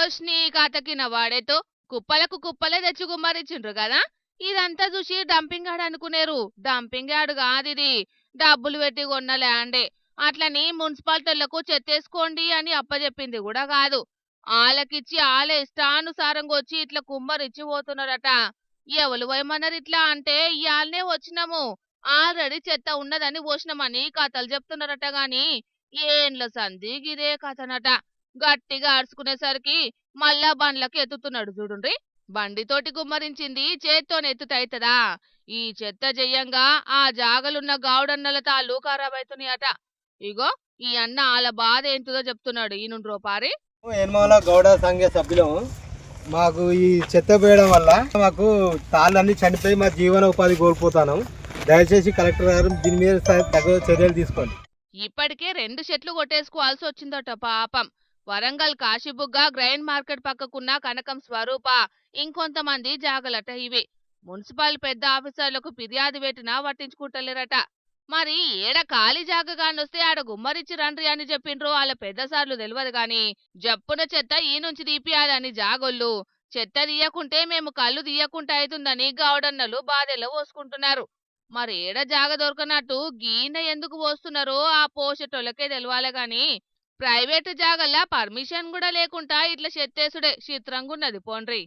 ఓష్ని కాతకిన వాడేతో కుప్పలకు కుప్పలే తెచ్చి గుమ్మరిచ్చిండ్రు కదా. ఇదంతా చూసి డంపింగ్ యార్డ్ అనుకునేరు. డంపింగ్ యార్డ్ కాదిది, డబ్బులు పెట్టి కొన్న ల్యాండే. అట్లని మున్సిపాలిటీలకు చెత్తేసుకోండి అని అప్పచెప్పింది కూడా కాదు. ఆలకిచ్చి ఆల ఇష్టానుసారంగా వచ్చి ఇట్లా కుమ్మరిచ్చి పోతున్నారట. ఎవరు పోయమన్నారు ఇట్లా అంటే ఇయాలనే వచ్చినాము, ఆల్రెడీ చెత్త ఉన్నదని పోసినామని కథలు చెప్తున్నారట. గాని ఏండ్ల సంధి గిదే కథనట. గట్టిగా అరుచుకునేసరికి మళ్ళా బండ్లకు ఎత్తుతున్నాడు చూడుండ్రి. బండితోటి గుమ్మరించింది చేత్తోనే ఎత్తుతైతదా? ఈ చెత్త చెయ్యంగా ఆ జాగలున్న గౌడన్నల తాళ్ళు ఖరాబైతున్నాయట. ఇగో ఈ అన్న వాళ్ళ బాధ ఏంటిదో చెప్తున్నాడు, ఈనుండ్రో పారి. ఎనమాల గౌడ సంఘ సభ్యులం. మాకు ఈ చెత్త పోయడం వల్ల మాకు తాళ్ళన్నీ చనిపోయి మా జీవన ఉపాధి కోల్పోతాను. దయచేసి కలెక్టర్ గారు దీని మీద తగు చర్యలు తీసుకోండి. ఇప్పటికే 2 చెట్లు కొట్టేసుకోవాల్సి వచ్చిందట పాపం. వరంగల్ కాశీబుగ్గ గ్రైన్ మార్కెట్ పక్కకున్న కనకం స్వరూప ఇంకొంతమంది జాగలట ఇవి. మున్సిపల్ పెద్ద ఆఫీసర్లకు ఫిర్యాదు పెట్టినా పట్టించుకుంటలేరట. మరి ఏడ ఖాళీ జాగగానొస్తే ఆడ గుమ్మరిచ్చి రండ్రి అని చెప్పిండ్రు వాళ్ళ పెద్దసార్లు తెలియదు గాని, జప్పున చెత్త ఈ నుంచి తీపియాలని జాగోళ్ళు చెత్త తీయకుంటే మేము కళ్ళు తీయకుంటే అవుతుందని గౌడన్నలు బాధెలో పోసుకుంటున్నారు. మరి ఏడ జాగ దొరకనట్టు గీన ఎందుకు పోస్తున్నారో ఆ పోసేటోళ్ళకే తెలవాలి గాని, ప్రైవేటు జాగల్లా పర్మిషన్ కూడా లేకుండా ఇట్లా చెత్తేసుడే చిత్రంగున్నది పోండ్రి.